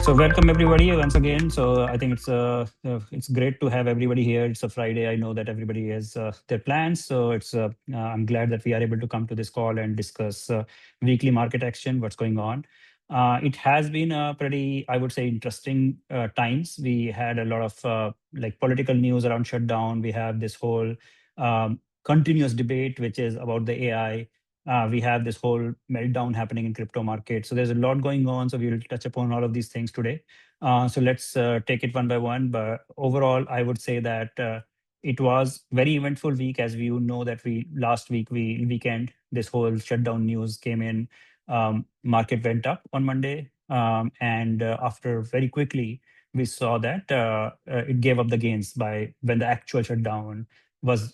So welcome everybody once again. So I think it's great to have everybody here. It's a Friday. I know that everybody has their plans, so I'm glad that we are able to come to this call and discuss weekly market action, what's going on. It has been a pretty, I would say, interesting times. We had a lot of like political news around shutdown. We have this whole continuous debate, which is about the AI. We have this whole meltdown happening in crypto market. So there's a lot going on. So we will touch upon all of these things today. So let's take it one by one. But overall, I would say that it was very eventful week, as we know that we last week weekend this whole shutdown news came in. Market went up on Monday, and after very quickly we saw that it gave up the gains by when the actual shutdown was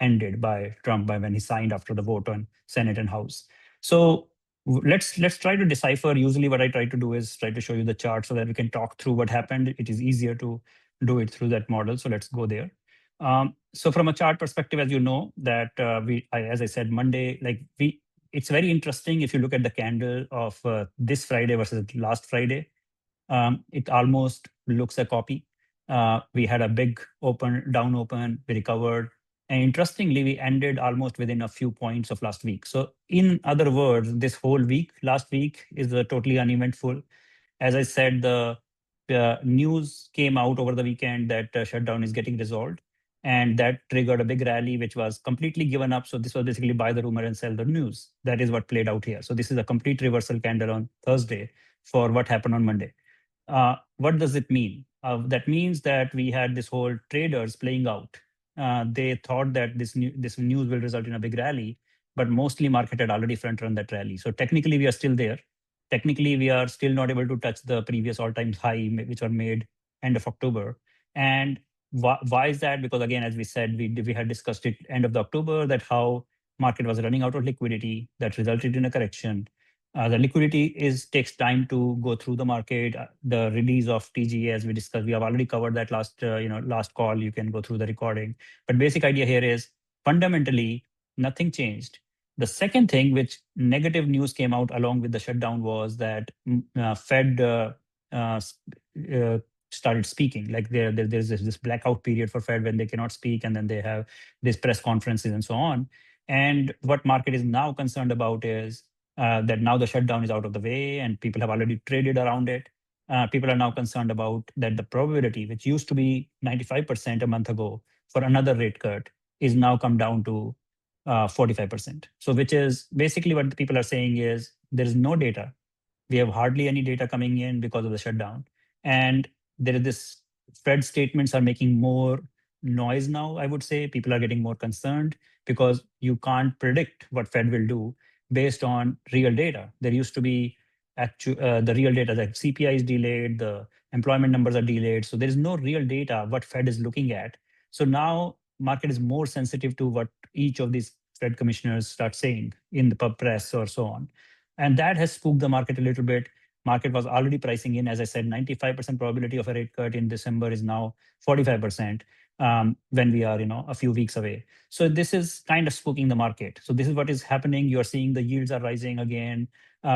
ended by Trump by when he signed after the vote on Senate and House. So let's try to decipher. Usually, what I try to do is try to show you the chart so that we can talk through what happened. It is easier to do it through that model. So let's go there. So from a chart perspective, as you know, that as I said, Monday, it's very interesting if you look at the candle of this Friday versus last Friday. It almost looks a copy. We had a big down open, we recovered. And interestingly, we ended almost within a few points of last week. So in other words, this whole week, last week is totally uneventful. As I said, the news came out over the weekend that shutdown is getting resolved. And that triggered a big rally, which was completely given up. So this was basically buy the rumor and sell the news. That is what played out here. So this is a complete reversal candle on Thursday for what happened on Monday. What does it mean? That means that we had this whole traders playing out. They thought that this news will result in a big rally, but mostly market had already front run that rally. So technically, we are still there. Technically, we are still not able to touch the previous all-time high, which were made end of October. And why is that? Because again, as we said, we had discussed it end of the October that how market was running out of liquidity that resulted in a correction. The liquidity takes time to go through the market. The release of TGA, as we discussed, we have already covered that last call. You can go through the recording. But basic idea here is fundamentally nothing changed. The second thing, which negative news came out along with the shutdown, was that Fed uh, uh, started speaking. Like there's this blackout period for Fed when they cannot speak, and then they have these press conferences and so on. And what market is now concerned about is that now the shutdown is out of the way and people have already traded around it. People are now concerned about that the probability, which used to be 95% a month ago for another rate cut, is now come down to 45%. So which is basically what the people are saying is there is no data. We have hardly any data coming in because of the shutdown. And there is this Fed statements are making more noise now, I would say. People are getting more concerned because you can't predict what Fed will do based on real data. There used to be the real data, like CPI is delayed, the employment numbers are delayed. So there is no real data what Fed is looking at. So now market is more sensitive to what each of these Fed commissioners start saying in the pub press or so on. And that has spooked the market a little bit. Market was already pricing in, as I said, 95% probability of a rate cut in December is now 45%, when we are a few weeks away. So this is kind of spooking the market. So this is what is happening. You are seeing the yields are rising again.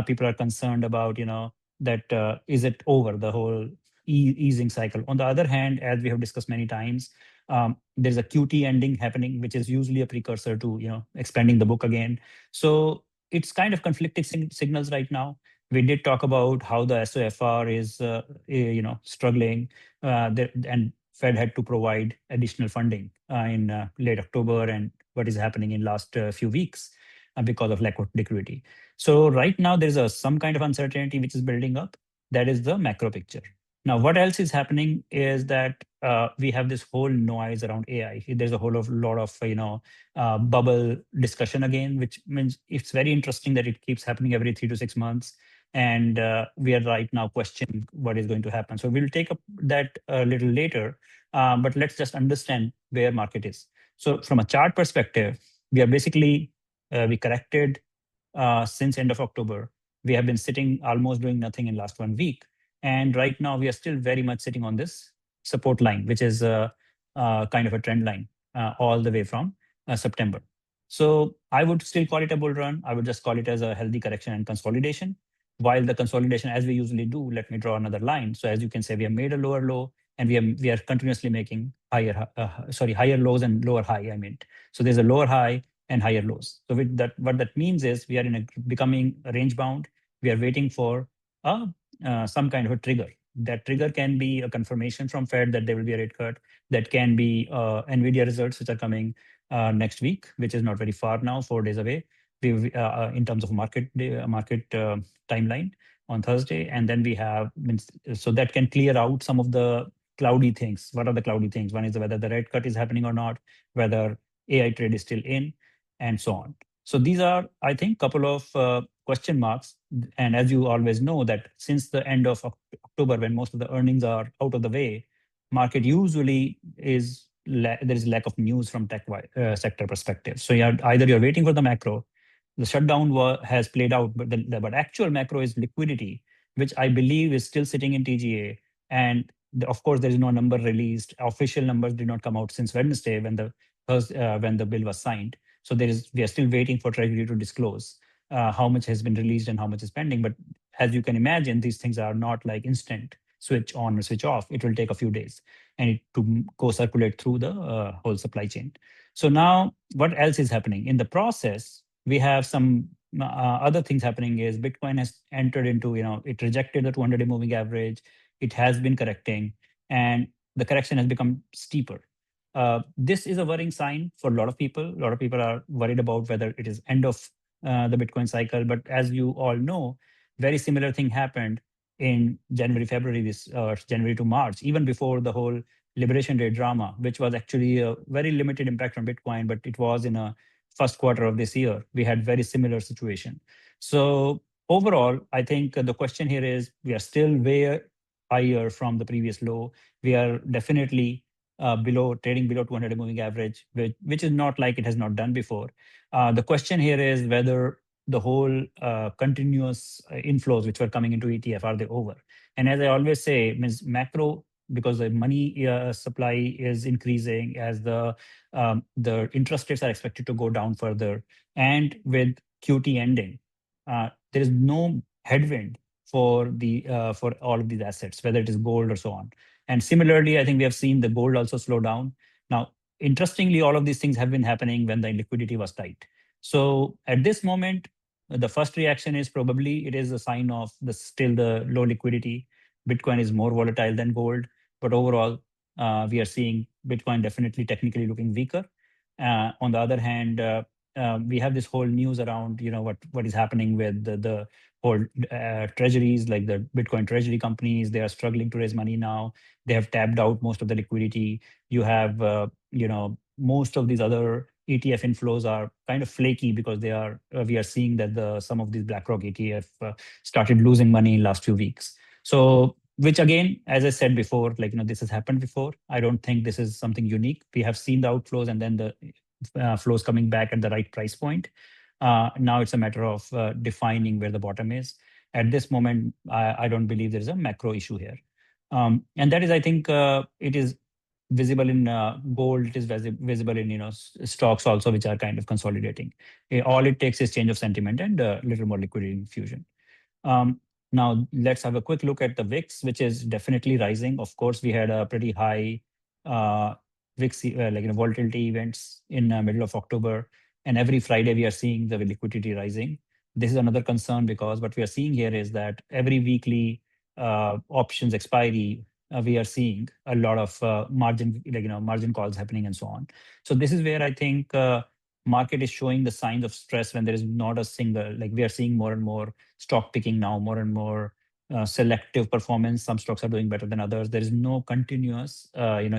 People are concerned about that is it over the whole easing cycle. On the other hand, as we have discussed many times, there's a QT ending happening, which is usually a precursor to expanding the book again. So it's kind of conflicting signals right now. We did talk about how the SOFR is struggling, and Fed had to provide additional funding in late October, and what is happening in last few weeks because of lack of liquidity. So right now there's some kind of uncertainty which is building up. That is the macro picture. Now, what else is happening is that we have this whole noise around AI. There's a lot of bubble discussion again, which means it's very interesting that it keeps happening every 3 to 6 months. And we are right now questioning what is going to happen. So we'll take up that a little later, but let's just understand where market is. So from a chart perspective, we are basically, we corrected since end of October. We have been sitting almost doing nothing in last 1 week. And right now we are still very much sitting on this support line, which is kind of a trend line all the way from September. So I would still call it a bull run. I would just call it as a healthy correction and consolidation. while the consolidation, as we usually do, let me draw another line. So as you can say, we have made a lower low, and we are continuously making higher lows and lower high, I mean. So there's a lower high and higher lows. So with that, what that means is we are in a becoming range bound. We are waiting for a some kind of a trigger. That trigger can be a confirmation from Fed that there will be a rate cut. That can be Nvidia results, which are coming next week, which is not very far now, 4 days away. In terms of market timeline on Thursday, and then we have so that can clear out some of the cloudy things. What are the cloudy things? One is whether the rate cut is happening or not, whether AI trade is still in, and so on. So these are, I think, couple of question marks. And as you always know, that since the end of October, when most of the earnings are out of the way, market usually there is lack of news from tech sector perspective. So either you're waiting for the macro, the shutdown has played out, but actual macro is liquidity, which I believe is still sitting in TGA. And of course, there is no number released. Official numbers did not come out since Wednesday when the bill was signed. So we are still waiting for Treasury to disclose how much has been released and how much is pending. But as you can imagine, these things are not like instant switch on or switch off. It will take a few days and to go circulate through the whole supply chain. So now, what else is happening in the process? We have some other things happening. Is Bitcoin has entered into, it rejected the 200-day moving average. It has been correcting, and the correction has become steeper. This is a worrying sign for a lot of people. A lot of people are worried about whether it is end of the Bitcoin cycle. But as you all know, very similar thing happened in January, February, January to March, even before the whole Liberation Day drama, which was actually a very limited impact on Bitcoin, but it was in a first quarter of this year. We had very similar situation. So overall, I think the question here is we are still way higher from the previous low. We are definitely trading below 200 moving average, which is not like it has not done before. The question here is whether the whole continuous inflows which were coming into ETF, are they over? And as I always say, means macro, because the money supply is increasing as the interest rates are expected to go down further, and with QT ending, there is no headwind for all of these assets, whether it is gold or so on. And similarly, I think we have seen the gold also slow down. Now, interestingly, all of these things have been happening when the liquidity was tight. So at this moment, the first reaction is probably it is a sign of still the low liquidity. Bitcoin is more volatile than gold, but overall, we are seeing Bitcoin definitely technically looking weaker. On the other hand, we have this whole news around what is happening with the whole treasuries, like the Bitcoin treasury companies. They are struggling to raise money now. They have tapped out most of the liquidity. You have most of these other ETF inflows are kind of flaky because we are seeing that some of these BlackRock ETF started losing money in last few weeks. So which again, as I said before, this has happened before. I don't think this is something unique. We have seen the outflows and then the flows coming back at the right price point. Now it's a matter of defining where the bottom is. At this moment, I don't believe there is a macro issue here. And that is, I think, it is visible in gold. It is visible in stocks also, which are kind of consolidating. All it takes is change of sentiment and a little more liquidity infusion. Now let's have a quick look at the VIX, which is definitely rising. Of course, we had a pretty high VIX, volatility events in middle of October, and every Friday we are seeing the liquidity rising. This is another concern because what we are seeing here is that every weekly options expiry, we are seeing a lot of margin calls happening and so on. So this is where I think market is showing the signs of stress when there is not a single, we are seeing more and more stock picking now, more and more selective performance. Some stocks are doing better than others. There is no continuous,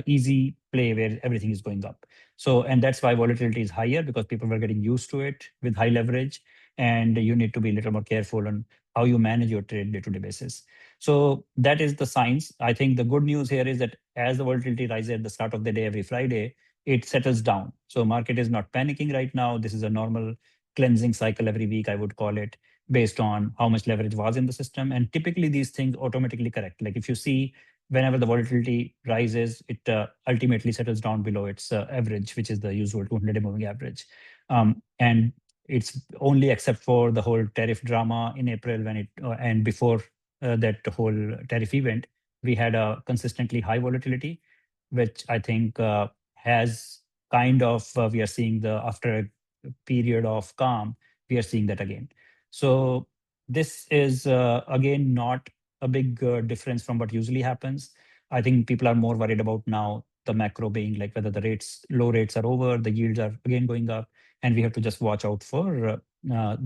easy play where everything is going up. So, and that's why volatility is higher, because people were getting used to it with high leverage, and you need to be a little more careful on how you manage your trade day-to-day basis. So that is the science. I think the good news here is that as the volatility rises at the start of the day every Friday, it settles down. So market is not panicking right now. This is a normal cleansing cycle every week, I would call it, based on how much leverage was in the system. And typically these things automatically correct. Like if you see whenever the volatility rises, it ultimately settles down below its average, which is the usual 200-day moving average. And it's only except for the whole tariff drama in April when it and before that whole tariff event, we had a consistently high volatility, which I think has kind of we are seeing the after a period of calm, we are seeing that again. So this is again not a big difference from what usually happens. I think people are more worried about now the macro being like whether the low rates are over, the yields are again going up, and we have to just watch out for uh,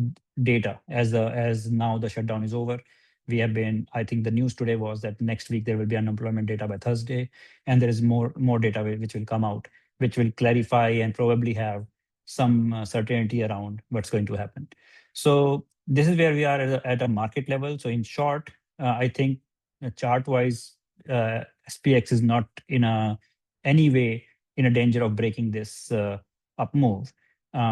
data as now the shutdown is over. We have been, I think the news today was that next week there will be unemployment data by Thursday, and there is more data which will come out, which will clarify and probably have some certainty around what's going to happen. So this is where we are at a market level. So in short, I think chart wise, SPX is not in a any way in a danger of breaking this up move.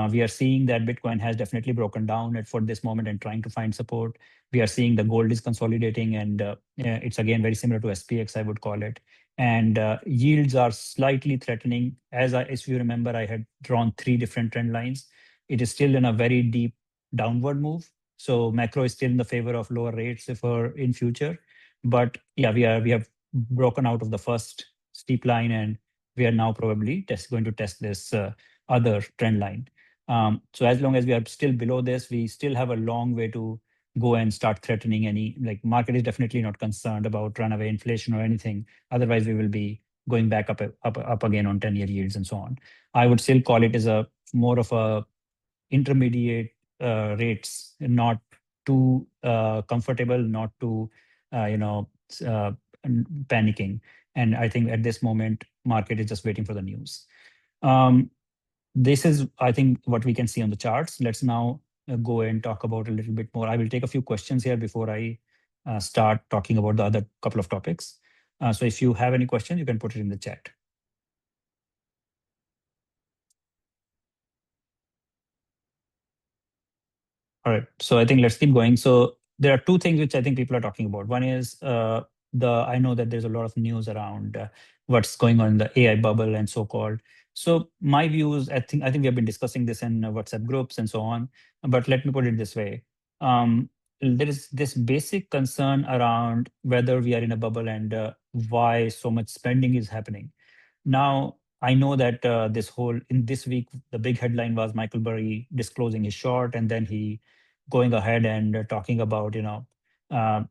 We are seeing that Bitcoin has definitely broken down at for this moment and trying to find support. We are seeing the gold is consolidating, and it's again very similar to SPX, I would call it. And yields are slightly threatening. As you remember, I had drawn three different trend lines. It is still in a very deep downward move. So macro is still in the favor of lower rates for in future. But yeah, we have broken out of the first steep line, and we are now probably going to test this other trend line. So as long as we are still below this, we still have a long way to go and start threatening any, like market is definitely not concerned about runaway inflation or anything. Otherwise, we will be going back up again on 10-year yields and so on. I would still call it as a more of a intermediate rates, not too comfortable, not too uh, panicking. And I think at this moment, market is just waiting for the news. Um, this is, I think, what we can see on the charts. Let's now go and talk about a little bit more. I will take a few questions here before I start talking about the other couple of topics. So if you have any questions, you can put it in the chat. All right. So I think let's keep going. So there are two things which I think people are talking about. One is I know that there's a lot of news around what's going on in the AI bubble and so called. So my views, I think we have been discussing this in WhatsApp groups and so on. But let me put it this way. There is this basic concern around whether we are in a bubble and why so much spending is happening. Now, I know that this whole in this week, the big headline was Michael Burry disclosing his short, and then he going ahead and talking about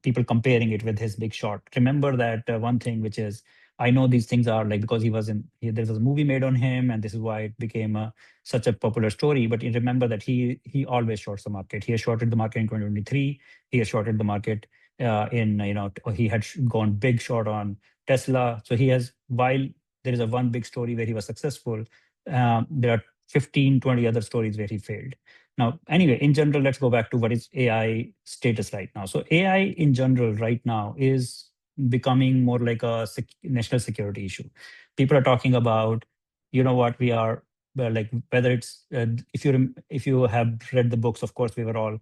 people comparing it with his big short. Remember that one thing, which is I know these things are like because there was a movie made on him, and this is why it became such a popular story. But you remember that he always shorts the market. He has shorted the market in 2023. He has shorted the market in he had gone big short on Tesla. So he has while there is a one big story where he was successful. There are 15, 20 other stories where he failed. Now, anyway, in general, let's go back to what is AI status right now. So AI in general right now is becoming more like a national security issue. People are talking about, you know what, we are well, like whether it's if you have read the books, of course, we were all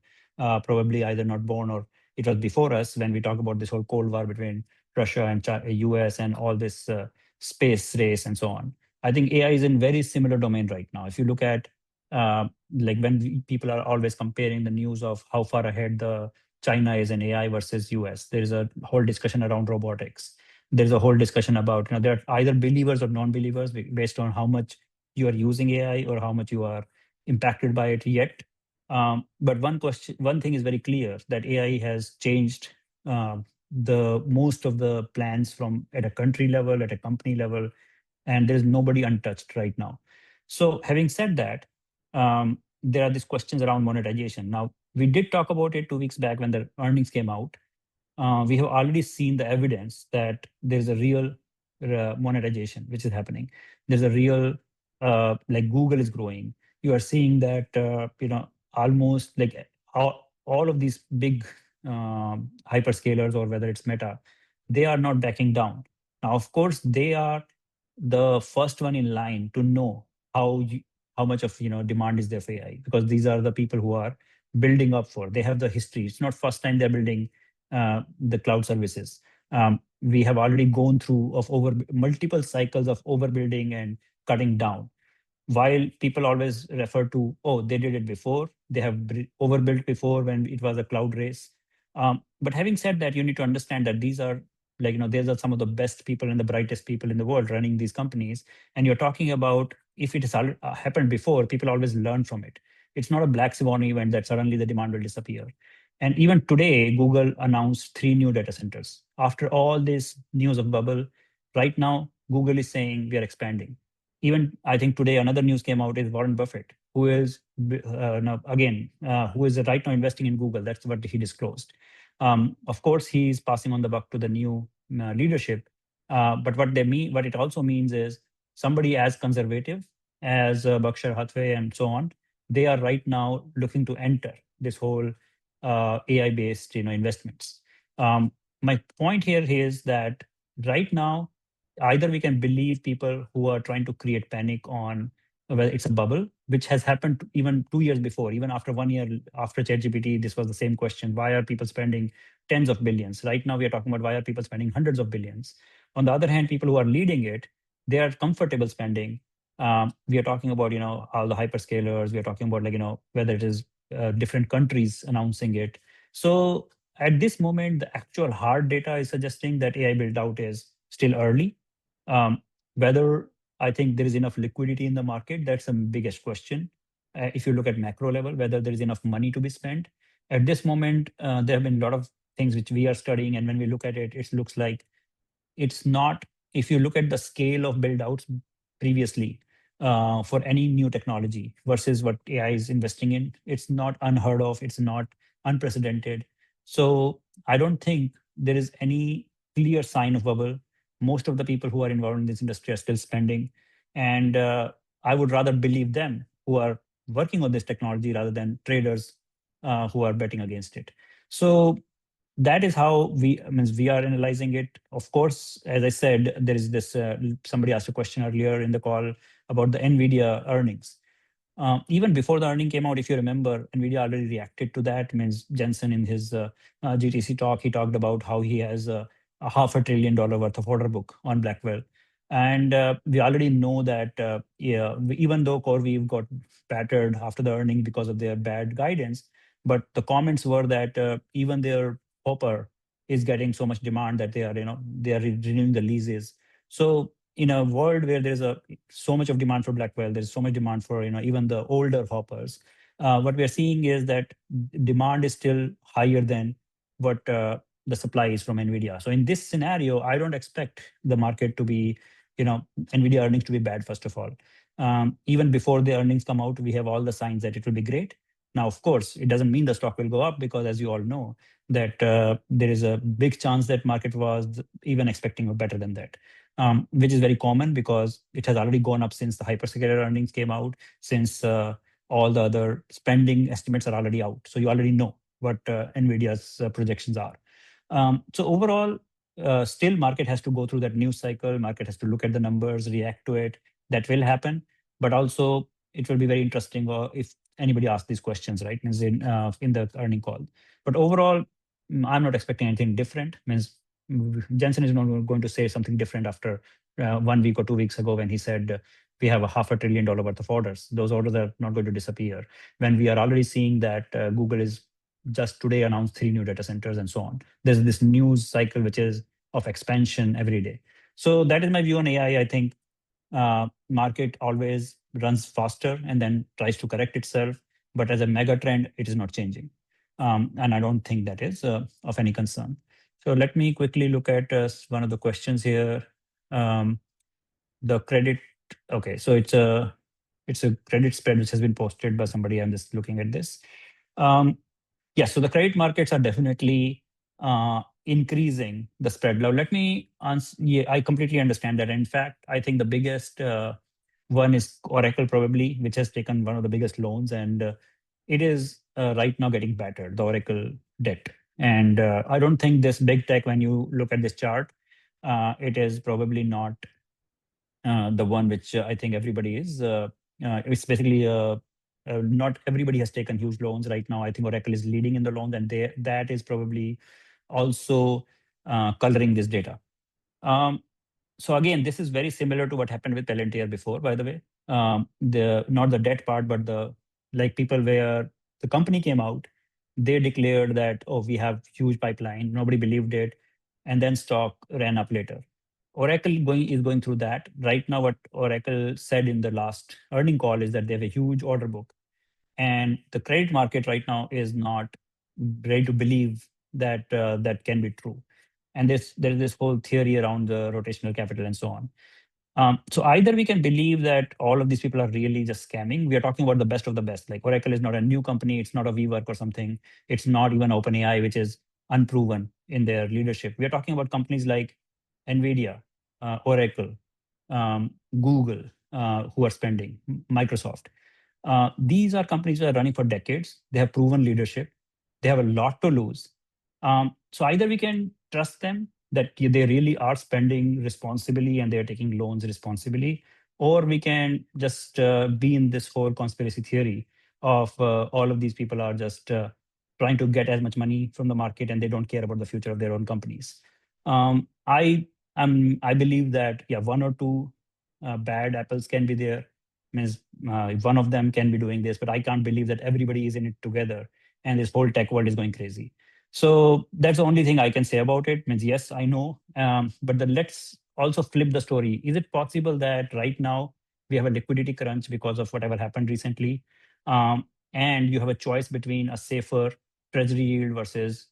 probably either not born or it was before us when we talk about this whole Cold War between Russia and US and all this space race and so on. I think AI is in very similar domain right now. If you look at like when people are always comparing the news of how far ahead the China is in AI versus US, there is a whole discussion around robotics. There's a whole discussion about there are either believers or non-believers based on how much you are using AI or how much you are impacted by it yet. But one thing is very clear that AI has changed the most of the plans from at a country level, at a company level, and there's nobody untouched right now. So having said that, there are these questions around monetization. Now, we did talk about it 2 weeks back when the earnings came out. We have already seen the evidence that there's a real monetization which is happening. There's a real like Google is growing. You are seeing that almost like all of these big hyperscalers or whether it's Meta, they are not backing down. Now, of course, they are the first one in line to know how much of demand is there for AI, because these are the people who are building up for. They have the history. It's not first time they're building the cloud services. We have already gone through of over multiple cycles of overbuilding and cutting down. while people always refer to, oh, they did it before, they have overbuilt before when it was a cloud race. But having said that, you need to understand that these are like, these are some of the best people and the brightest people in the world running these companies. And you're talking about, if it has happened before, people always learn from it. It's not a black swan event that suddenly the demand will disappear. And even today, Google announced 3 new data centers. After all this news of bubble, right now, Google is saying we are expanding. Even I think today another news came out is Warren Buffett, who is now again who is right now investing in Google. That's what he disclosed. Of course, he's passing on the buck to the new leadership. But what they mean, what it also means is somebody as conservative as Berkshire Hathaway and so on, they are right now looking to enter this whole AI-based investments. My point here is that right now either we can believe people who are trying to create panic on whether it's a bubble, which has happened even 2 years before, even after 1 year after ChatGPT, this was the same question. Why are people spending tens of billions? Right now, we are talking about why are people spending hundreds of billions? On the other hand, people who are leading it, they are comfortable spending. We are talking about, all the hyperscalers. We are talking about whether it is different countries announcing it. So at this moment, the actual hard data is suggesting that AI build out is still early. Whether I think there is enough liquidity in the market, that's the biggest question. If you look at macro level, whether there is enough money to be spent. At this moment, there have been a lot of things which we are studying, and when we look at it, it looks like it's not, if you look at the scale of build outs previously for any new technology versus what AI is investing in, it's not unheard of, it's not unprecedented. So I don't think there is any clear sign of bubble. Most of the people who are involved in this industry are still spending, and I would rather believe them who are working on this technology rather than traders who are betting against it. So that is how we are analyzing it. Of course, as I said, there is this somebody asked a question earlier in the call about the Nvidia earnings. Even before the earning came out, if you remember, Nvidia already reacted to that. Means Jensen in his GTC talk, he talked about how he has a $500 billion worth of order book on Blackwell. And we already know that yeah, even though CoreWeave got battered after the earning because of their bad guidance, but the comments were that even their Hopper is getting so much demand that they are renewing the leases. So in a world where there's so much of demand for Blackwell, there's so much demand for even the older hoppers. What we are seeing is that demand is still higher than what the supply is from Nvidia. So in this scenario, I don't expect the market to be, Nvidia earnings to be bad. First of all, even before the earnings come out, we have all the signs that it will be great. Now, of course, it doesn't mean the stock will go up because, as you all know, that there is a big chance that market was even expecting better than that, which is very common because it has already gone up since the hyperscaler earnings came out, since all the other spending estimates are already out. So you already know what NVIDIA's projections are. So overall, still market has to go through that news cycle. Market has to look at the numbers, react to it. That will happen. But also, it will be very interesting if anybody asks these questions, right? Means in the earning call. But overall, I'm not expecting anything different. Means Jensen is not going to say something different after 1 week or 2 weeks ago when he said we have a $500 billion worth of orders. Those orders are not going to disappear. When we are already seeing that Google is just today announced 3 new data centers and so on. There's this news cycle which is of expansion every day. So that is my view on AI. I think market always runs faster and then tries to correct itself. But as a mega trend, it is not changing. And I don't think that is of any concern. So let me quickly look at one of the questions here. The credit, okay, so it's a credit spread which has been posted by somebody. I'm just looking at this. Yeah, so the credit markets are definitely increasing the spread. Now, let me answer. Yeah, I completely understand that. In fact, I think the biggest one is Oracle probably, which has taken one of the biggest loans, and it is right now getting battered, the Oracle debt. And I don't think this big tech, when you look at this chart, it is probably not the one which I think everybody is. It's basically not everybody has taken huge loans right now. I think Oracle is leading in the loans, and that is probably also coloring this data. Um, So again, this is very similar to what happened with Palantir before, by the way. The not the debt part, but the like people where the company came out, they declared that, oh, we have huge pipeline. Nobody believed it, and then stock ran up later. Oracle going through that right now. What Oracle said in the last earning call is that they have a huge order book, and the credit market right now is not ready to believe that that can be true. And there is this whole theory around the rotational capital and so on. So either we can believe that all of these people are really just scamming. We are talking about the best of the best. Like Oracle is not a new company. It's not a WeWork or something. It's not even OpenAI, which is unproven in their leadership. We are talking about companies like NVIDIA, Oracle, Google, who are spending, Microsoft. These are companies that are running for decades. They have proven leadership. They have a lot to lose. So either we can trust them that they really are spending responsibly and they are taking loans responsibly, or we can just be in this whole conspiracy theory of all of these people are just trying to get as much money from the market and they don't care about the future of their own companies. I believe that yeah, one or two bad apples can be there. Means one of them can be doing this, but I can't believe that everybody is in it together and this whole tech world is going crazy. So that's the only thing I can say about it. Means yes, I know, but then let's also flip the story. Is it possible that right now we have a liquidity crunch because of whatever happened recently, and you have a choice between a safer treasury yield versus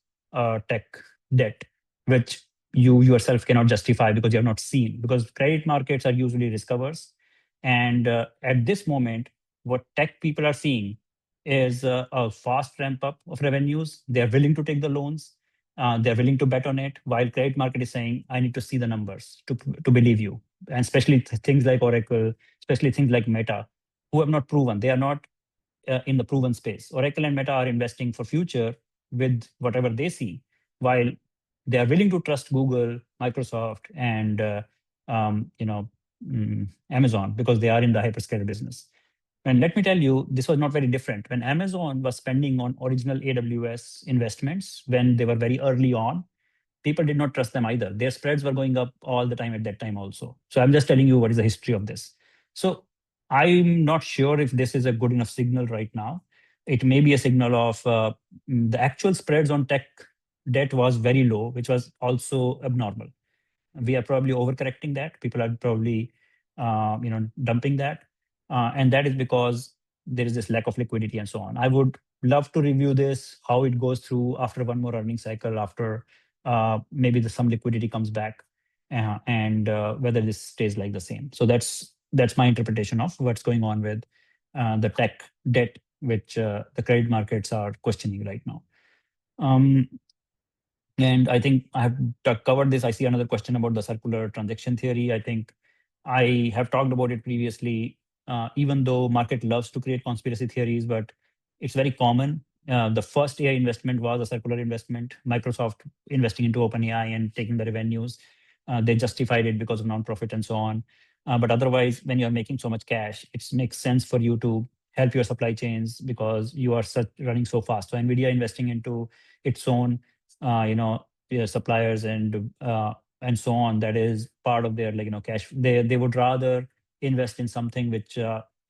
tech debt, which you yourself cannot justify because you have not seen, because credit markets are usually risk averse. And at this moment, what tech people are seeing is a fast ramp up of revenues. They're willing to take the loans. They're willing to bet on it, while credit market is saying, I need to see the numbers to believe you. And especially things like Oracle, especially things like Meta, who have not proven. They are not in the proven space. Oracle and Meta are investing for future with whatever they see, while they are willing to trust Google, Microsoft, and Amazon because they are in the hyperscaler business. And let me tell you, this was not very different. When Amazon was spending on original AWS investments, when they were very early on, people did not trust them either. Their spreads were going up all the time at that time also. So I'm just telling you what is the history of this. So I'm not sure if this is a good enough signal right now. It may be a signal of the actual spreads on tech debt was very low, which was also abnormal. We are probably overcorrecting that. People are probably dumping that, and that is because there is this lack of liquidity and so on. I would love to review this, how it goes through after one more earning cycle, after maybe some liquidity comes back, and whether this stays like the same. So that's my interpretation of what's going on with the tech debt, which the credit markets are questioning right now. Um, and I think I have covered this. I see another question about the circular transaction theory. I think I have talked about it previously, even though market loves to create conspiracy theories, but it's very common. The first AI investment was a circular investment. Microsoft investing into OpenAI and taking the revenues. They justified it because of nonprofit and so on. But otherwise, when you're making so much cash, it makes sense for you to help your supply chains because you are running so fast. So NVIDIA investing into its own suppliers and so on, that is part of their cash. They would rather invest in something which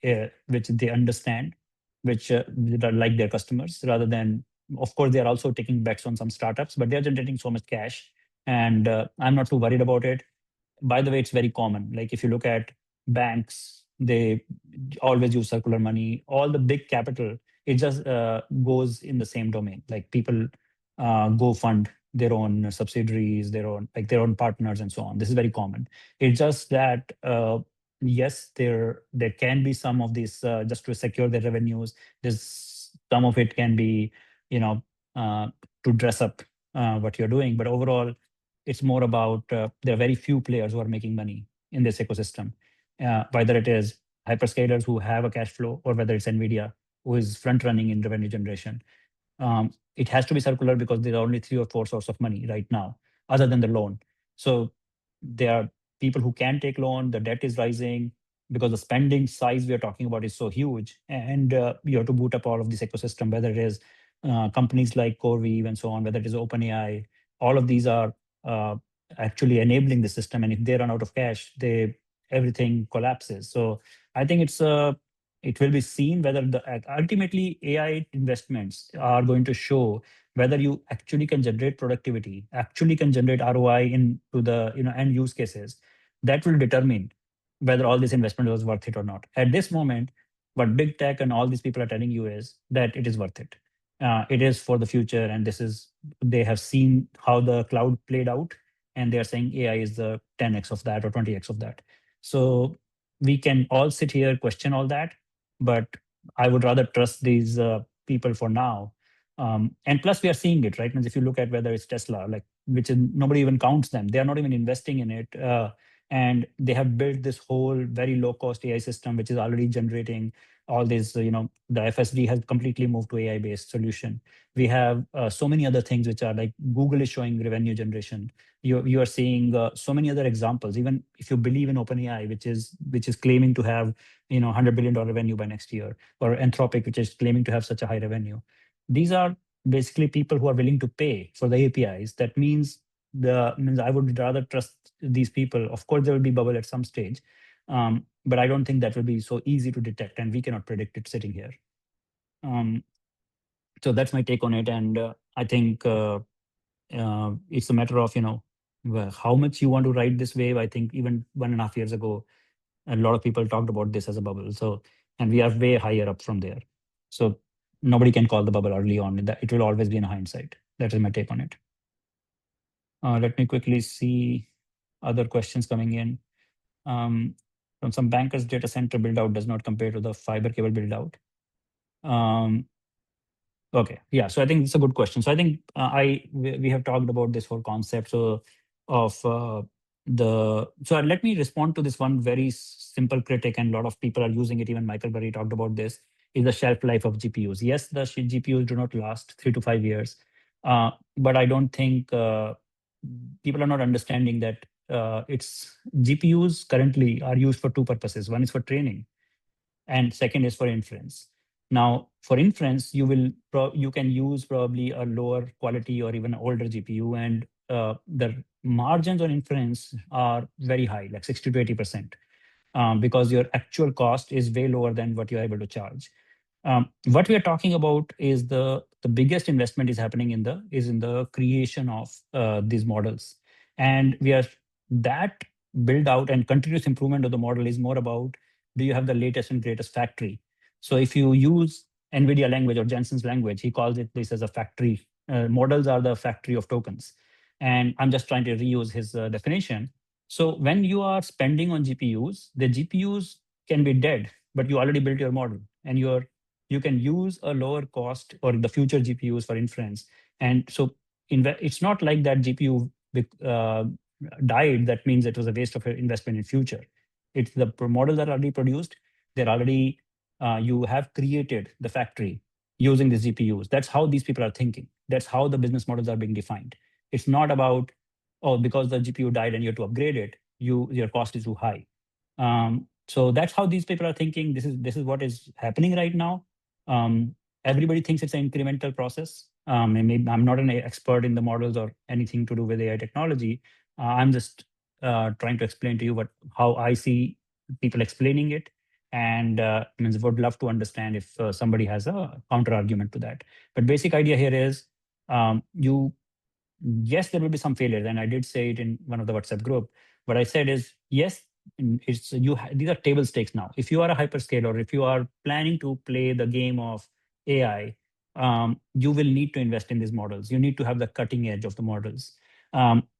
they understand, which that are like their customers, rather than, of course they are also taking bets on some startups, but they're generating so much cash, and I'm not too worried about it. By the way, it's very common. Like if you look at banks, they always use circular money. All the big capital, it just goes in the same domain. Like people go fund their own subsidiaries, their own partners, and so on. This is very common. It's just that yes, there can be some of these just to secure their revenues. There's some of it can be you know uh, to dress up what you're doing, but overall it's more about there are very few players who are making money in this ecosystem, whether it is hyperscalers who have a cash flow or whether it's Nvidia who is front running in revenue generation. It has to be circular because there are only three or four sources of money right now, other than the loan. So there are people who can take loan. The debt is rising because the spending size we are talking about is so huge, and you have to boot up all of this ecosystem, whether it is companies like CoreWeave and so on, whether it is OpenAI. All of these are actually enabling the system. And if they run out of cash, they everything collapses. So I think it will be seen whether ultimately AI investments are going to show whether you actually can generate productivity, actually can generate ROI into the end use cases. That will determine whether all this investment was worth it or not. At this moment, what big tech and all these people are telling you is that it is worth it. It is for the future, and this is they have seen how the cloud played out, and they are saying AI is the 10x of that or 20x of that. So we can all sit here, question all that, but I would rather trust these people for now. And plus, we are seeing it, right? Means if you look at whether it's Tesla, like which is, nobody even counts them. They are not even investing in it. And they have built this whole very low cost AI system, which is already generating all these, the FSD has completely moved to AI based solution. We have so many other things which are like Google is showing revenue generation. You are seeing so many other examples. Even if you believe in OpenAI, which is claiming to have $100 billion revenue by next year, or Anthropic, which is claiming to have such a high revenue. These are basically people who are willing to pay for the APIs. That means I would rather trust these people. Of course, there will be bubble at some stage, but I don't think that will be so easy to detect, and we cannot predict it sitting here. Um, so that's my take on it, and I think it's a matter of how much you want to ride this wave. I think even 1.5 years ago, a lot of people talked about this as a bubble. So, and we are way higher up from there. So nobody can call the bubble early on. It will always be in hindsight. That is my take on it. Let me quickly see other questions coming in. From some bankers, data center build out does not compare to the fiber cable build out. Okay, yeah. So I think it's a good question. So I think we have talked about this whole concept of the. So let me respond to this one very simple critic, and a lot of people are using it. Even Michael Burry talked about this. Is the shelf life of GPUs? Yes, the GPUs do not last 3 to 5 years, but I don't think people are not understanding that it's GPUs currently are used for two purposes. One is for training, and second is for inference. Now, for inference, you can use probably a lower quality or even older GPU, and the margins on inference are very high, like 60 to 80%, because your actual cost is way lower than what you're able to charge. What we are talking about is the biggest investment is happening in the creation of these models, and we are that build out and continuous improvement of the model is more about, do you have the latest and greatest factory? So if you use NVIDIA language or Jensen's language, he calls it this as a factory. Models are the factory of tokens, and I'm just trying to reuse his definition. So when you are spending on GPUs, the GPUs can be dead, but you already built your model, and you can use a lower cost or the future GPUs for inference. And so it's not like that GPU died. That means it was a waste of investment in future. It's the models are already produced. They're already, you have created the factory using the GPUs. That's how these people are thinking. That's how the business models are being defined. It's not about, oh, because the GPU died and you have to upgrade it, your cost is too high. So that's how these people are thinking. This is what is happening right now. Everybody thinks it's an incremental process. And maybe I'm not an expert in the models or anything to do with AI technology. I'm just trying to explain to you how I see people explaining it, and means would love to understand if somebody has a counter argument to that. But basic idea here is, you yes, there will be some failures, and I did say it in one of the WhatsApp group. What I said is, yes, these are table stakes now. If you are a hyperscaler, if you are planning to play the game of AI, you will need to invest in these models. You need to have the cutting edge of the models.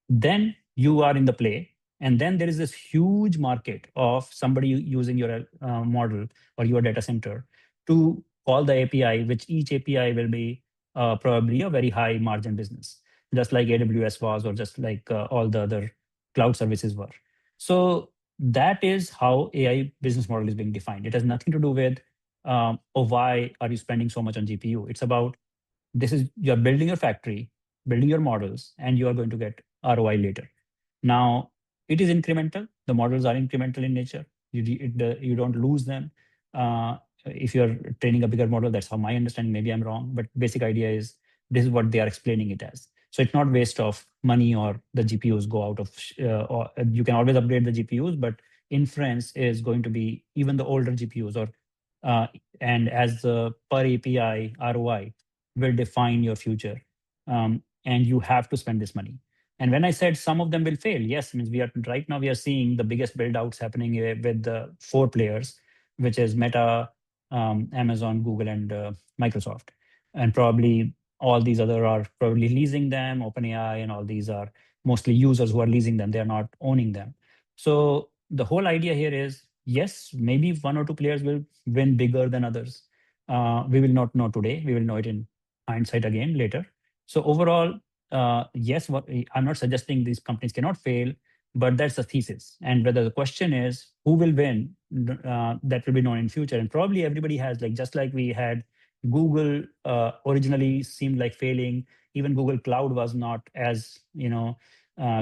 Then you are in the play, and then there is this huge market of somebody using your model or your data center to call the API, which each API will be probably a very high margin business, just like AWS was, or just like all the other cloud services were. So that is how AI business model is being defined. It has nothing to do with, oh, why are you spending so much on GPU? It's about, you're building your factory, building your models, and you are going to get ROI later. Now, it is incremental. The models are incremental in nature. You don't lose them. If you're training a bigger model, that's how my understanding. Maybe I'm wrong, but basic idea is this is what they are explaining it as. So it's not waste of money or the GPUs go out of, or you can always upgrade the GPUs, but inference is going to be even the older GPUs or uh, and as the per API ROI will define your future. And you have to spend this money. And when I said some of them will fail, yes, means we are right now we are seeing the biggest build outs happening with the four players, which is Meta, Amazon, Google, and Microsoft. And probably all these other are probably leasing them. OpenAI and all these are mostly users who are leasing them. They are not owning them. So the whole idea here is yes, maybe one or two players will win bigger than others. We will not know today. We will know it in hindsight again later. So overall, yes, I'm not suggesting these companies cannot fail, but that's the thesis. And whether the question is who will win, that will be known in future. And probably everybody has like just like we had Google originally seemed like failing. Even Google Cloud was not as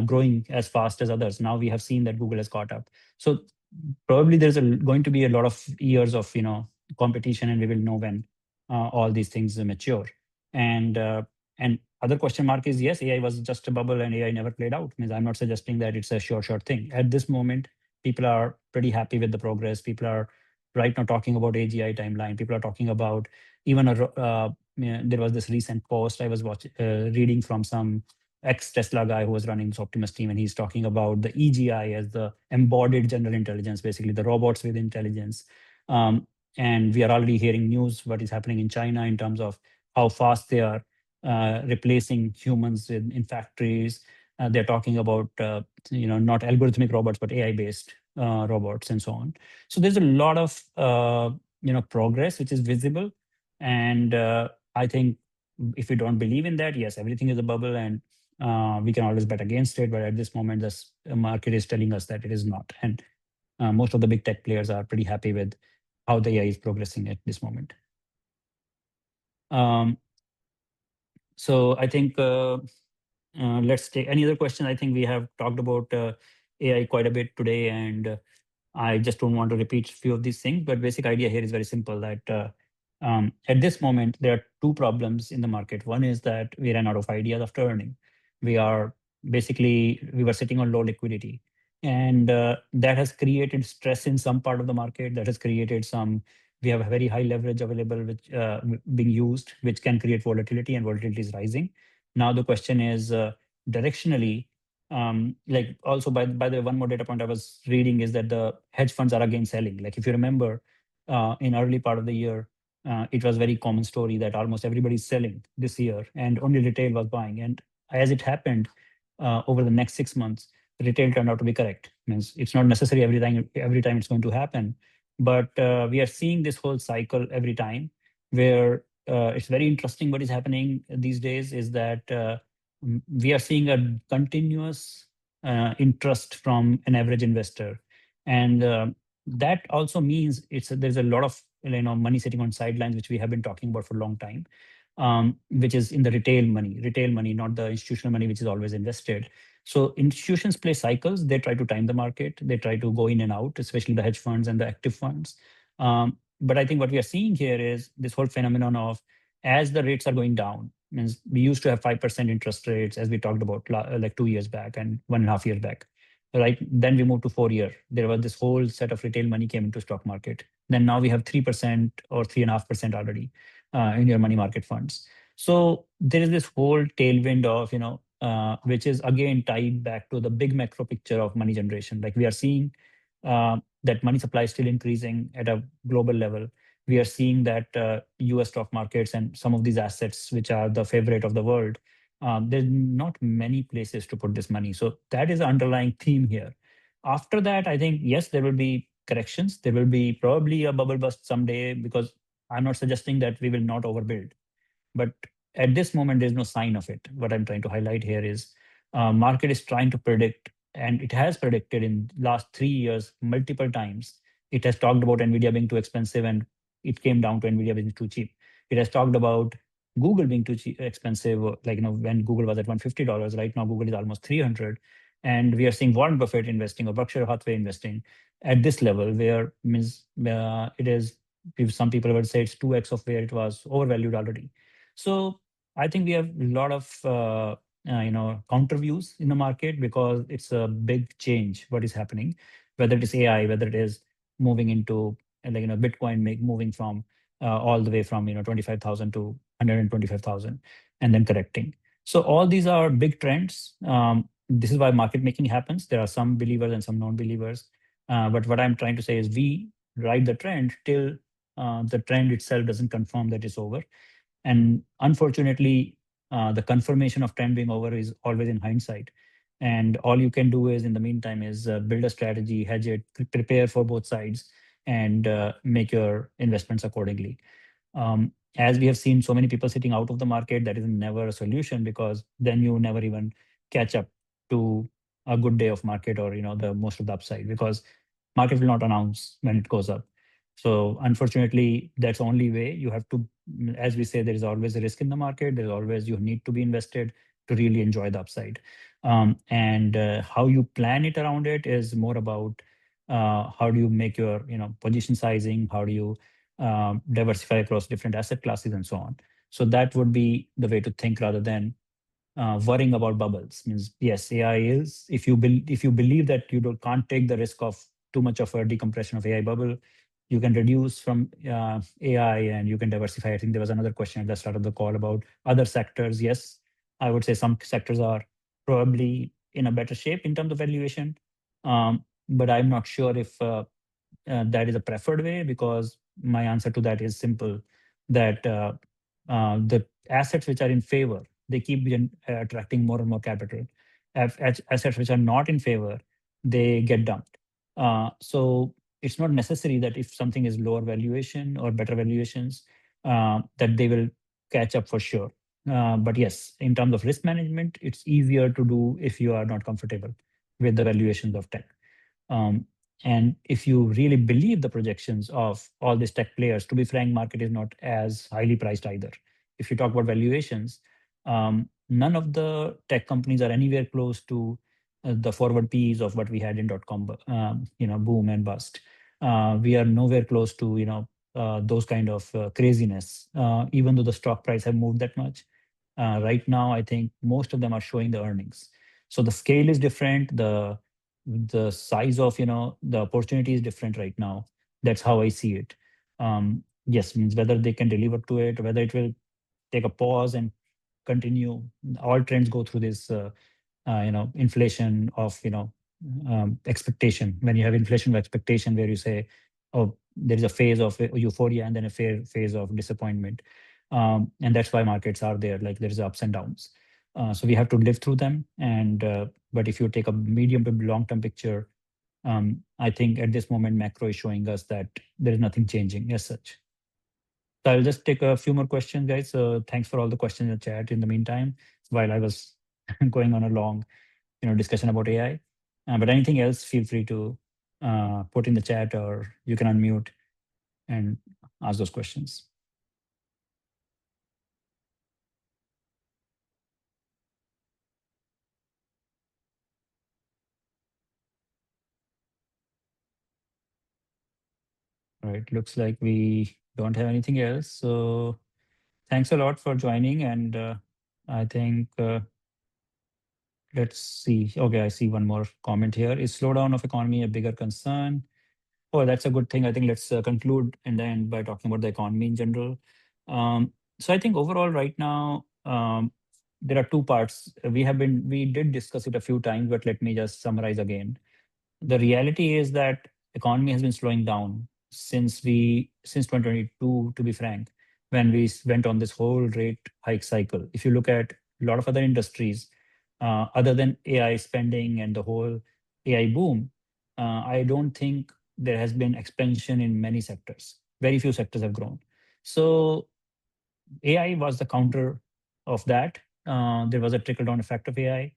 growing as fast as others. Now we have seen that Google has caught up. So probably there's going to be a lot of years of competition, and we will know when all these things mature. And other question mark is yes, AI was just a bubble and AI never played out. Means I'm not suggesting that it's a short thing. At this moment, people are pretty happy with the progress. People are right now talking about AGI timeline. People are talking about even there was this recent post I was reading from some ex-Tesla guy who was running this Optimus team, and he's talking about the EGI as the embodied general intelligence, basically the robots with intelligence. Um, and we are already hearing news what is happening in China in terms of how fast they are replacing humans in factories. They're talking about not algorithmic robots but AI-based robots and so on. So there's a lot of progress which is visible, and I think if you don't believe in that, yes, everything is a bubble, and we can always bet against it. But at this moment, this market is telling us that it is not, and most of the big tech players are pretty happy with how the AI is progressing at this moment. Um, so I think let's take any other question. I think we have talked about AI quite a bit today, and I just don't want to repeat a few of these things, but basic idea here is very simple that at this moment, there are two problems in the market. One is that we ran out of ideas after earning. We were sitting on low liquidity, and that has created stress in some part of the market. That has created we have a very high leverage available, which being used, which can create volatility, and volatility is rising. Now the question is directionally, like also by the way, one more data point I was reading is that the hedge funds are again selling. Like if you remember, in early part of the year, it was very common story that almost everybody's selling this year, and only retail was buying. And as it happened, over the next 6 months, retail turned out to be correct. Means it's not necessary every time it's going to happen, but we are seeing this whole cycle every time where it's very interesting. What is happening these days is that we are seeing a continuous interest from an average investor, and that also means there's a lot of money sitting on sidelines, which we have been talking about for a long time, which is in the retail money, not the institutional money, which is always invested. So institutions play cycles. They try to time the market. They try to go in and out, especially the hedge funds and the active funds. But I think what we are seeing here is this whole phenomenon of as the rates are going down, means we used to have 5% interest rates, as we talked about like 2 years back and 1.5 years back. Right. Then we moved to 4 year. There was this whole set of retail money came into stock market. Then now we have 3% or 3.5% already in your money market funds. So there is this whole tailwind of, which is again tied back to the big macro picture of money generation. Like we are seeing that money supply is still increasing at a global level. We are seeing that US stock markets and some of these assets, which are the favorite of the world, there's not many places to put this money. So that is the underlying theme here. After that, I think, yes, there will be corrections. There will be probably a bubble bust someday, because I'm not suggesting that we will not overbuild. But at this moment, there's no sign of it. What I'm trying to highlight here is market is trying to predict, and it has predicted in last 3 years multiple times. It has talked about Nvidia being too expensive, and it came down to Nvidia being too cheap. It has talked about Google being too expensive, like when Google was at $150. Right now, Google is almost 300, and we are seeing Warren Buffett investing or Berkshire Hathaway investing at this level, where means it is. If some people would say it's 2x of where it was overvalued already. So I think we have a lot of counter views in the market, because it's a big change what is happening, whether it is AI, whether it is moving into Bitcoin moving from all the way from 25,000 to 125,000 and then correcting. So all these are big trends. This is why market making happens. There are some believers and some non-believers. But what I'm trying to say is we ride the trend till the trend itself doesn't confirm that it's over. And unfortunately, the confirmation of trend being over is always in hindsight. And all you can do is, in the meantime, is build a strategy, hedge it, prepare for both sides, and make your investments accordingly. As we have seen so many people sitting out of the market, that is never a solution, because then you never even catch up to a good day of market, or the most of the upside, because market will not announce when it goes up. So unfortunately, that's the only way. You have to, as we say, there is always a risk in the market. There's always, you need to be invested to really enjoy the upside. And how you plan it around it is more about how do you make your position sizing, how do you diversify across different asset classes and so on. So that would be the way to think, rather than worrying about bubbles. Means yes, AI is, if you believe that you can't take the risk of too much of a decompression of AI bubble, you can reduce from AI and you can diversify. I think there was another question at the start of the call about other sectors. Yes, I would say some sectors are probably in a better shape in terms of valuation, but I'm not sure if that is a preferred way, because my answer to that is simple, that the assets which are in favor, they keep attracting more and more capital. Assets which are not in favor, they get dumped. So it's not necessary that if something is lower valuation or better valuations, that they will catch up for sure. But yes, in terms of risk management, it's easier to do if you are not comfortable with the valuations of tech. Um, and if you really believe the projections of all these tech players, to be frank, market is not as highly priced either. If you talk about valuations, none of the tech companies are anywhere close to the forward P's of what we had in dot-com, boom and bust. We are nowhere close to those kind of craziness. Even though the stock price have moved that much, right now I think most of them are showing the earnings. So the scale is different. The size of the opportunity is different right now. That's how I see it. Yes, means whether they can deliver to it, whether it will take a pause and continue. All trends go through this inflation of expectation. When you have inflation of expectation, where you say, oh, there is a phase of euphoria and then a phase of disappointment. And that's why markets are there, like there's ups and downs. So we have to live through them. And but if you take a medium to long term picture, I think at this moment macro is showing us that there is nothing changing as such. So I'll just take a few more questions, guys. So thanks for all the questions in the chat in the meantime, while I was going on a long discussion about AI. But anything else, feel free to put in the chat, or you can unmute and ask those questions. All right, looks like we don't have anything else. So thanks a lot for joining. And I think let's see. Okay, I see one more comment here. Is slowdown of economy a bigger concern? Oh, that's a good thing. I think let's conclude in the end by talking about the economy in general. So I think overall right now, there are two parts. We did discuss it a few times, but let me just summarize again. The reality is that economy has been slowing down since 2022, to be frank, when we went on this whole rate hike cycle. If you look at a lot of other industries, other than AI spending and the whole AI boom, I don't think there has been expansion in many sectors. Very few sectors have grown. So AI was the counter of that. There was a trickle down effect of AI.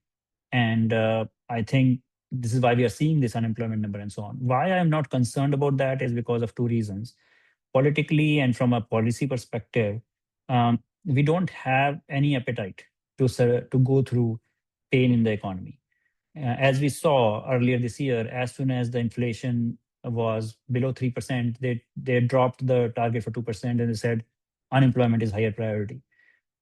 And I think this is why we are seeing this unemployment number and so on. Why I am not concerned about that is because of two reasons. Politically and from a policy perspective, we don't have any appetite to go through pain in the economy. As we saw earlier this year, as soon as the inflation was below 3%, they dropped the target for 2% and they said unemployment is higher priority.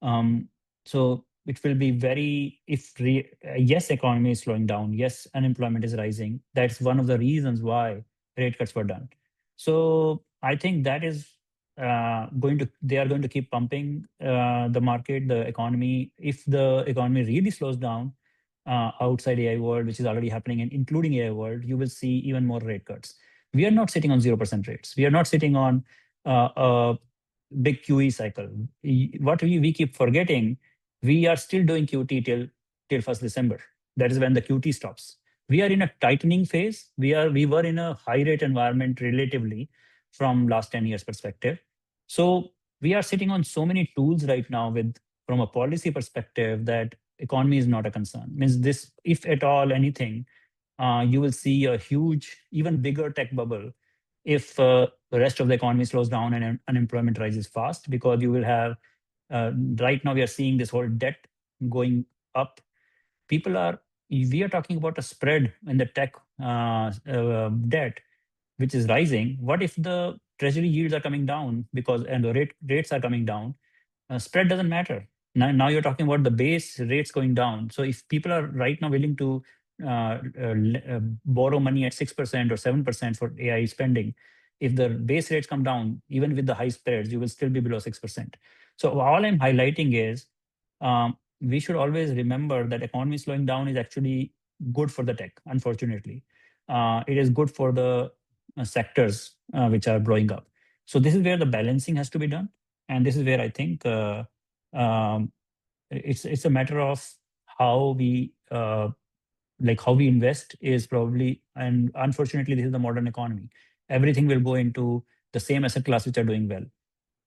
Um, so it will be very yes, economy is slowing down, yes, unemployment is rising. That's one of the reasons why rate cuts were done. So I think that is going to they are going to keep pumping the market, the economy. If the economy really slows down outside AI world, which is already happening, and including AI world, you will see even more rate cuts. We are not sitting on 0% rates. We are not sitting on a big QE cycle. What we keep forgetting, we are still doing QT till 1st December. That is when the QT stops. We are in a tightening phase. We were in a high rate environment relatively from last 10 years perspective. So we are sitting on so many tools right now with from a policy perspective that economy is not a concern. Means this, if at all anything, you will see a huge, even bigger tech bubble if the rest of the economy slows down and unemployment rises fast, because you will have right now we are seeing this whole debt going up. People are We are talking about a spread in the tech debt which is rising. What if the treasury yields are coming down because and the rates are coming down? Spread doesn't matter. Now you're talking about the base rates going down. So if people are right now willing to borrow money at 6% or 7% for AI spending, if the base rates come down, even with the high spreads, you will still be below 6%. So all I'm highlighting is we should always remember that economy slowing down is actually good for the tech. Unfortunately, it is good for the sectors which are blowing up. So this is where the balancing has to be done, and this is where I think um, it's a matter of how we how we invest is probably, and unfortunately this is the modern economy. Everything will go into the same asset class which are doing well,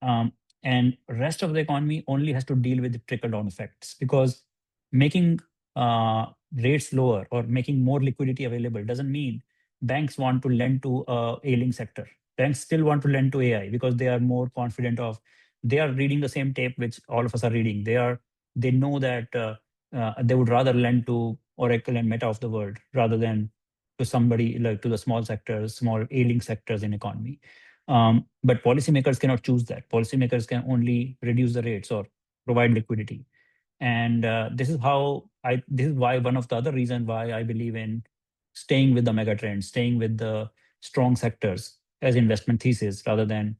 um, and rest of the economy only has to deal with the trickle down effects, because making uh, rates lower or making more liquidity available doesn't mean banks want to lend to a ailing sector. Banks still want to lend to AI because they are more confident of, they are reading the same tape which all of us are reading. They know that they would rather lend to Oracle and Meta of the world rather than to somebody like to the small sectors, small ailing sectors in economy. But policymakers cannot choose that. Policymakers can only reduce the rates or provide liquidity. And this is why one of the other reasons why I believe in staying with the mega trends, staying with the strong sectors as investment thesis rather than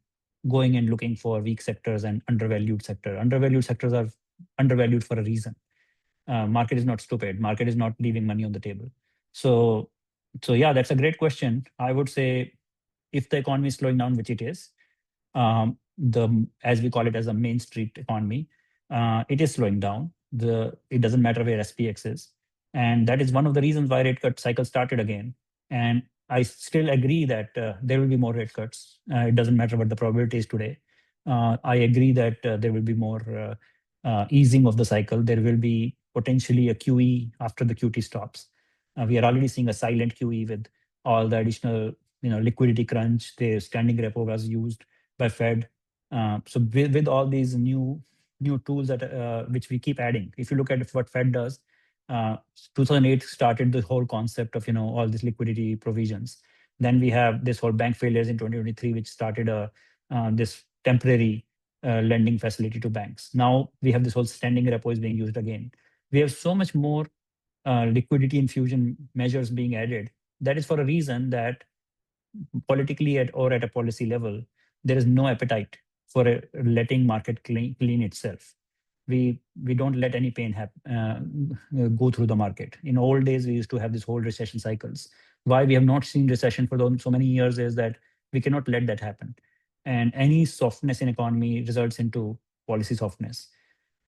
going and looking for weak sectors and undervalued sector. Undervalued sectors are undervalued for a reason. Market is not stupid. Market is not leaving money on the table. So, so yeah, that's a great question. I would say if the economy is slowing down, which it is, the as we call it as a main street economy, it is slowing down. It doesn't matter where SPX is, and that is one of the reasons why rate cut cycle started again. And I still agree that there will be more rate cuts. It doesn't matter what the probability is today. I agree that there will be more easing of the cycle. There will be potentially a QE after the QT stops. We are already seeing a silent QE with all the additional liquidity crunch. The standing repo was used by Fed. So with all these new tools that which we keep adding, if you look at what Fed does, 2008 started the whole concept of all these liquidity provisions. Then we have this whole bank failures in 2023, which started this temporary lending facility to banks. Now we have this whole standing repo is being used again. We have so much more liquidity infusion measures being added. That is for a reason that politically or at a policy level, there is no appetite for letting market clean itself. We don't let any pain go through the market. In old days, we used to have this whole recession cycles. Why we have not seen recession for so many years is that we cannot let that happen. And any softness in economy results into policy softness.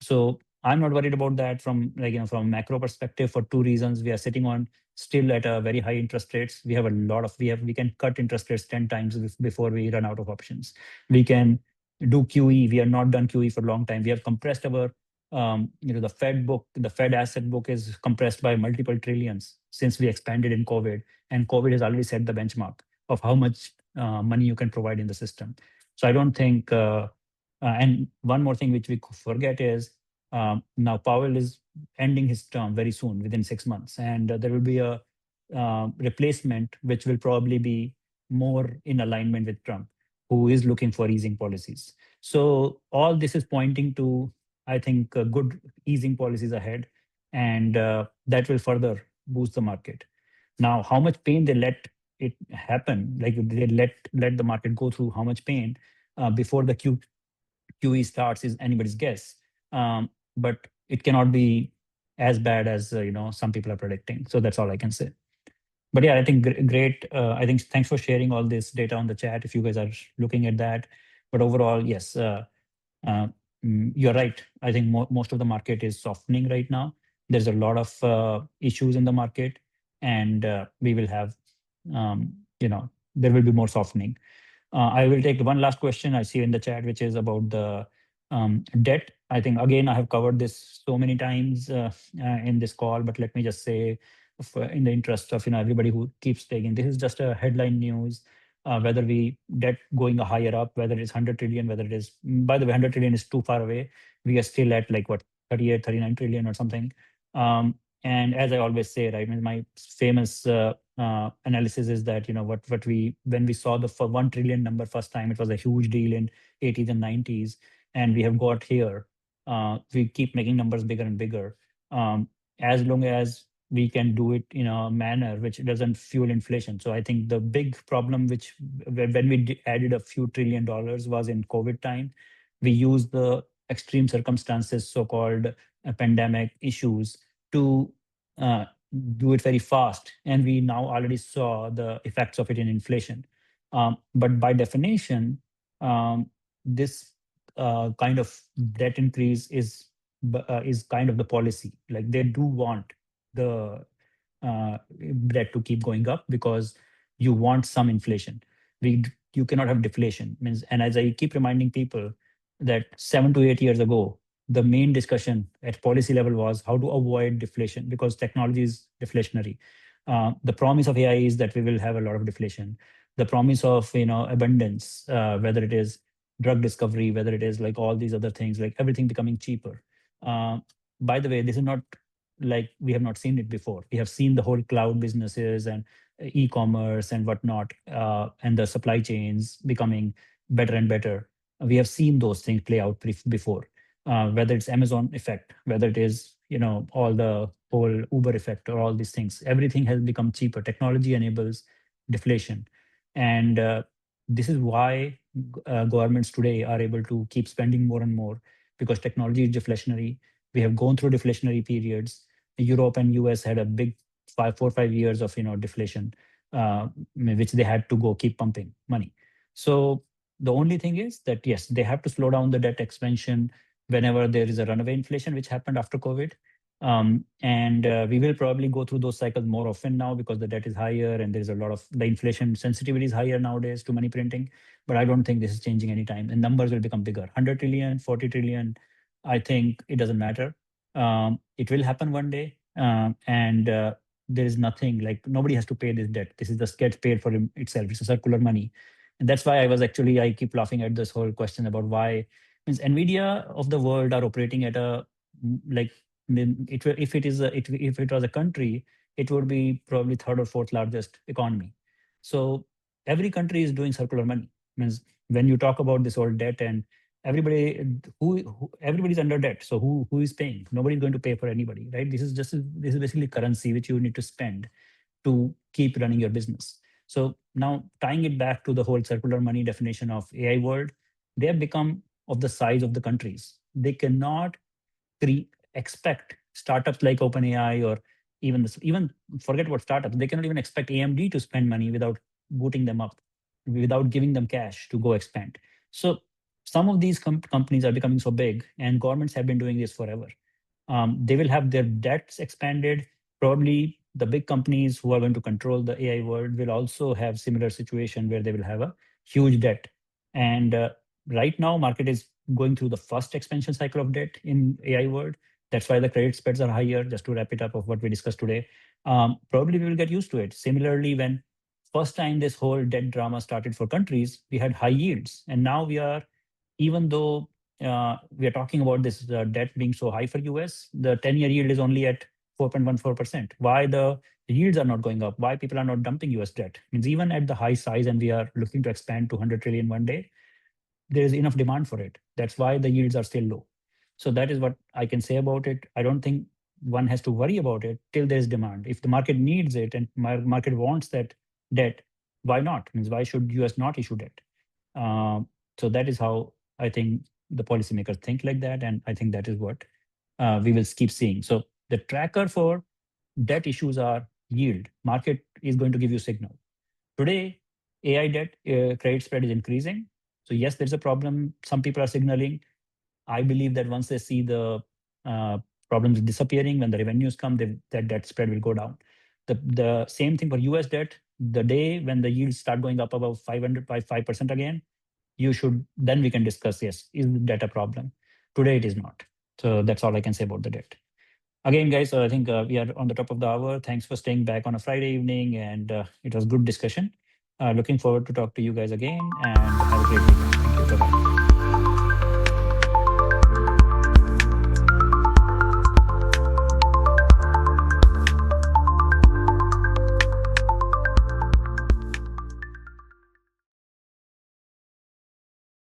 So I'm not worried about that from from macro perspective for two reasons. We are sitting on still at a very high interest rates. We have a lot of we can cut interest rates 10 times before we run out of options. We can do QE. We are not done QE for a long time. We have compressed our the Fed book, the Fed asset book is compressed by multiple trillions since we expanded in COVID, and COVID has already set the benchmark of how much money you can provide in the system. So I don't think. And one more thing which we forget is now Powell is ending his term very soon, within 6 months, and there will be a replacement which will probably be more in alignment with Trump, who is looking for easing policies. So all this is pointing to I think good easing policies ahead, and that will further boost the market. Now, how much pain they let it happen, like they let the market go through how much pain before the QE starts is anybody's guess. But it cannot be as bad as some people are predicting. So that's all I can say. But yeah, I think great. I think thanks for sharing all this data on the chat. If you guys are looking at that, but overall, yes. Uh, you're right. I think most of the market is softening right now. There's a lot of issues in the market, and we will have, there will be more softening. I will take one last question I see in the chat, which is about the debt. I think, again, I have covered this so many times in this call, but let me just say, in the interest of everybody who keeps taking, this is just a headline news. Whether we debt going higher up, whether it's 100 trillion, whether it is, by the way, 100 trillion is too far away. We are still at like what, 38, 39 trillion or something. And as I always say, right, my famous analysis is that what we when we saw the 1 trillion number first time, it was a huge deal in 80s and 90s, and we have got here. We keep making numbers bigger and bigger. As long as we can do it in a manner which doesn't fuel inflation. So I think the big problem, which when we added a few $1 trillion, was in COVID time. We used the extreme circumstances, so-called pandemic issues, to uh, do it very fast, and we now already saw the effects of it in inflation. But by definition, this kind of debt increase is kind of the policy. Like they do want the debt to keep going up because you want some inflation. You cannot have deflation. Means, and as I keep reminding people that 7 to 8 years ago, the main discussion at policy level was how to avoid deflation because technology is deflationary. The promise of AI is that we will have a lot of deflation. The promise of abundance, whether it is drug discovery, whether it is like all these other things, like everything becoming cheaper. Uh, by the way, this is not like we have not seen it before. We have seen the whole cloud businesses and e-commerce and whatnot, and the supply chains becoming better and better. We have seen those things play out before, whether it's Amazon effect, whether it is all the whole Uber effect or all these things. Everything has become cheaper. Technology enables deflation, and this is why governments today are able to keep spending more and more because technology is deflationary. We have gone through deflationary periods. Europe and US had a big 4 or 5 years of deflation, which they had to go keep pumping money. So the only thing is that yes, they have to slow down the debt expansion whenever there is a runaway inflation, which happened after COVID. And we will probably go through those cycles more often now because the debt is higher and there is a lot of the inflation sensitivity is higher nowadays to money printing. But I don't think this is changing anytime. And numbers will become bigger. 100 trillion, 40 trillion. I think it doesn't matter. It will happen one day. And there is nothing like nobody has to pay this debt. This is just gets paid for itself. It's a circular money. And that's why I keep laughing at this whole question about why means Nvidia of the world are operating at a like if it is if it was a country, it would be probably third or fourth largest economy. So every country is doing circular money. Means when you talk about this whole debt and everybody everybody's under debt. So who is paying? Nobody's going to pay for anybody, right? This is basically currency which you need to spend to keep running your business. So now tying it back to the whole circular money definition of AI world, they have become of the size of the countries. They cannot expect startups like OpenAI or even forget what startups. They cannot even expect AMD to spend money without booting them up, without giving them cash to go expand. So some of these companies are becoming so big, and governments have been doing this forever. They will have their debts expanded. Probably the big companies who are going to control the AI world will also have similar situation where they will have a huge debt. And right now, market is going through the first expansion cycle of debt in AI world. That's why the credit spreads are higher. Just to wrap it up of what we discussed today, probably we will get used to it. Similarly, when first time this whole debt drama started for countries, we had high yields, and now we are, even though we are talking about this debt being so high for US, the 10-year yield is only at 4.14%. Why the yields are not going up? Why people are not dumping US debt? Means even at the high size, and we are looking to expand to 100 trillion one day, there is enough demand for it. That's why the yields are still low. So that is what I can say about it. I don't think one has to worry about it till there's demand. If the market needs it and market wants that debt, why not? Means why should US not issue debt? So that is how I think the policymakers think like that, and I think that is what we will keep seeing. So the tracker for debt issues are yield. Market is going to give you signal. Today, AI debt credit spread is increasing. So yes, there's a problem. Some people are signaling. I believe that once they see the uh, problems disappearing, when the revenues come, that debt spread will go down. The same thing for US debt. The day when the yields start going up above 500 by 5% again, you should then we can discuss, yes, is the debt a problem? Today it is not. So that's all I can say about the debt. Again, guys, I think we are on the top of the hour. Thanks for staying back on a Friday evening, and it was good discussion. Looking forward to talk to you guys again, and have a great weekend. Thank you. Bye bye.